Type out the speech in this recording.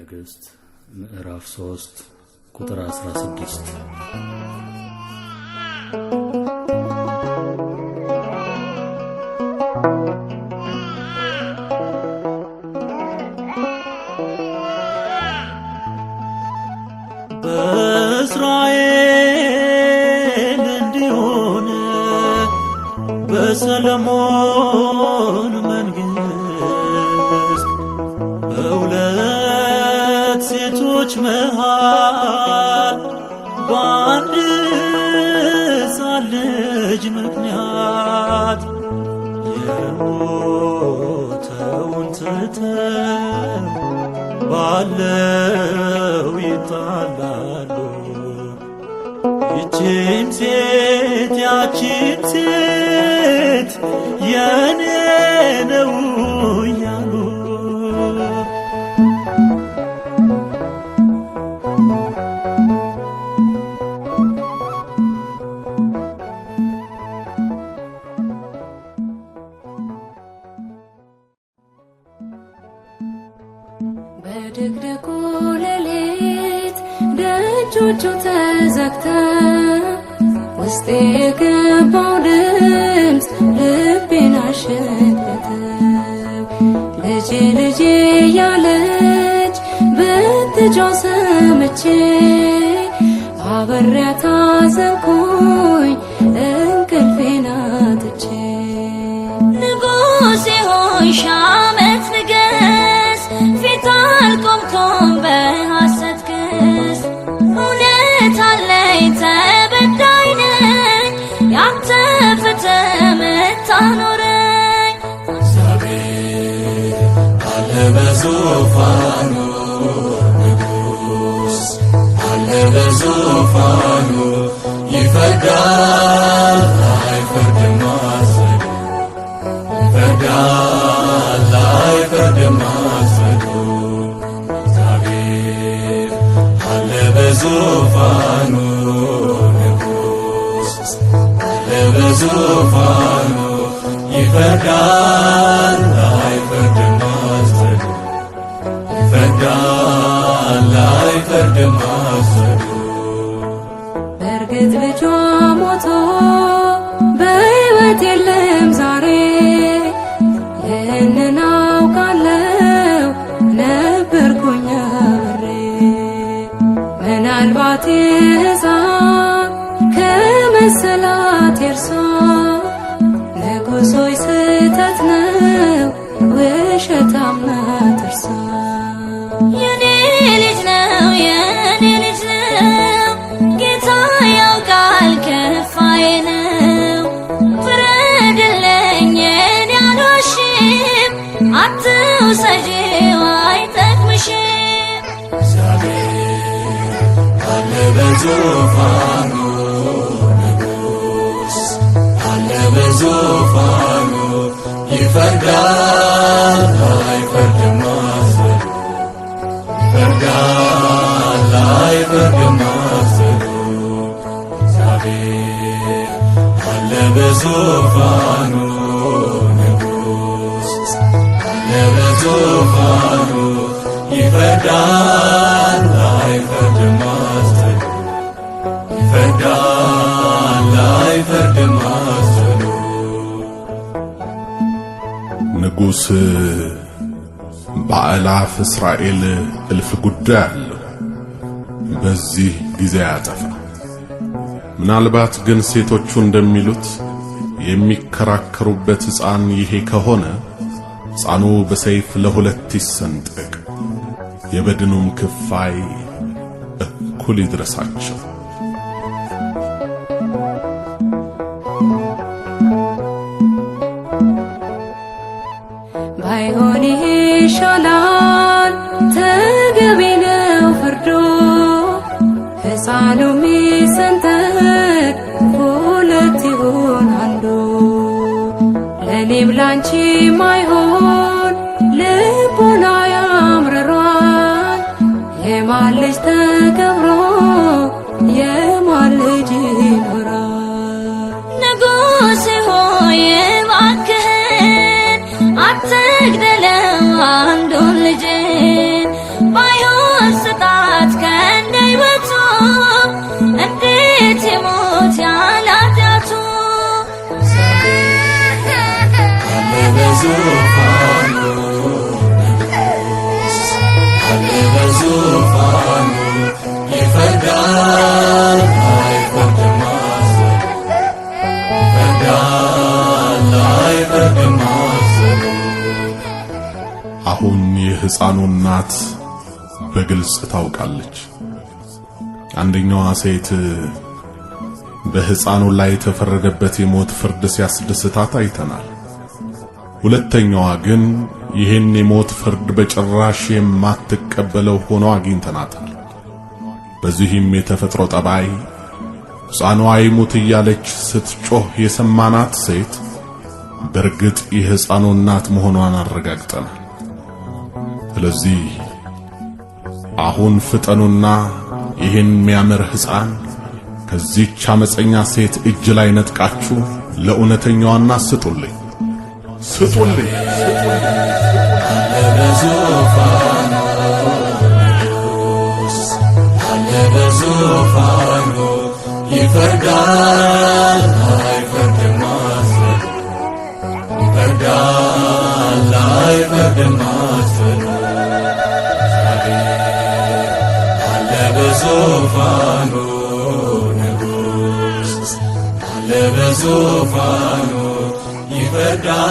ነገሥት ምዕራፍ 3 ቁጥር 16 በእስራኤል እንዲሆን በሰለሞን መንግሥት በሁለት ሴቶች መሃል በአንድ ሕፃን ልጅ ምክንያት የሞተውን ትተው ባለው ይጣላሉ። ይህችም ሴት ያችም ሴት የኔ ነው እያሉ በድቅድቁ ሌሊት ደጆቹ ተዘግተው ውስጤ የገባው ድምፅ ልቤን አሸተተው። ልጄ ልጄ ያለች ብትጮህ ሰምቼ አብሬያት አዘንኩኝ እንቅልፌን አጥቼ። ንጉሴ ሆይ ሺህ ዓመት ንገስ፣ ፊት አልቆምኩም በሐሰት ክስ። እውነት አለኝ ተበዳይ ነኝ፣ ያንተ ፍትህ ምታኖረኝ። እግዚአብሔር አለ በዙፋኑ፣ ንጉሥ አለ በዙፋኑ። ይፈርዳል አይፈርድም አዘኑ፣ ይፈርዳል አይፈርድም አዘኑ። እግዚአብሔር አለ በዙፋኑ፣ ንጉሥ አለ በዙፋኑ። ይፈርዳል አይፈርድም አዘኑ፣ ይፈርዳል አይፈርድም አዘኑ። በእርግጥ ልጇ ሞቶ በሕይወት የለም ዛሬ፣ ይህንን አውቃለሁ ነበርኩኝ አብሬ። ምናልባት ሕፃን ከመሰላት የእርሷ ንጉሥ ሆይ ስህተት ነው ውሸታም ናት እርሷ። የኔ ልጅ ነው የኔ ልጅ ነው ጌታ ያውቃል ከፋዬ ነው። ፍረድልኝ የኔ አልዋሽም፣ አትውሰጂው አይጠቅምሽም። እግዚአብሔር አለ በዙፋኑ፣ ንጉሥ አለ በዙፋኑ። ይፈርዳል አይፈርድም አዘኑ፣ ይፈርዳል አይፈርድም አዘኑ። እግዚአብሔር አለ በዙፋኑ፣ ንጉሥ አለ በዙፋኑ። ይፈርዳል አይፈርድም አዘኑ፣ ይፈርዳል አይፈርድም አዘኑ። ንጉሥ በአእላፍ እስራኤል እልፍ ጉዳይ አለው፣ በዚህ ጊዜ ያጠፋ። ምናልባት ግን ሴቶቹ እንደሚሉት የሚከራከሩበት ሕፃን ይሄ ከሆነ ሕፃኑ በሰይፍ ለሁለት ይሰንጠቅ፣ የበድኑም ክፋይ እኩል ይድረሳቸው። ባይሆን ይሻላል ተገቢ ነው ፍርዶ፣ ሕፃኑ ሚሰንጠቅ ሁለት ይሁን አንዱ። ለኔም ላንቺም አይሆን ልቦና ያምርሯል፣ የማን ልጅ ተከብሮ የማን ልጅ ይኖራል። ንጉሥ ሆይ እባክህን አትግደለው አንዱን ልጅን፣ ባይሆን በዙፋኑ አለ በዙፋኑ ይፈርዳል አይፈርድም አዘኑ ይፈርዳል አይፈርድም አዘኑ። አሁን የሕፃኑ እናት በግልጽ ታውቃለች። አንደኛዋ ሴት በሕፃኑ ላይ የተፈረደበት የሞት ፍርድ ሲያስደስታት አይተናል። ሁለተኛዋ ግን ይህን የሞት ፍርድ በጭራሽ የማትቀበለው ሆኖ አግኝተናታል። በዚህም የተፈጥሮ ጠባይ ሕፃኗ ይሙት እያለች ስትጮህ የሰማናት ሴት በእርግጥ የሕፃኑ እናት መሆኗን አረጋግጠናል። ስለዚህ አሁን ፍጠኑና ይህን የሚያምር ሕፃን ከዚህች አመፀኛ ሴት እጅ ላይ ነጥቃችሁ ለእውነተኛዋና ስጡልኝ። አለ በዙፋኑ ንጉሥ አለ በዙፋኑ ይፈርዳል አይፈርድም አዘኑ ይፈርዳል አይፈርድም አዘኑ። አለ በዙፋኑ ንጉሥ አለ በዙፋኑ ይፈርዳል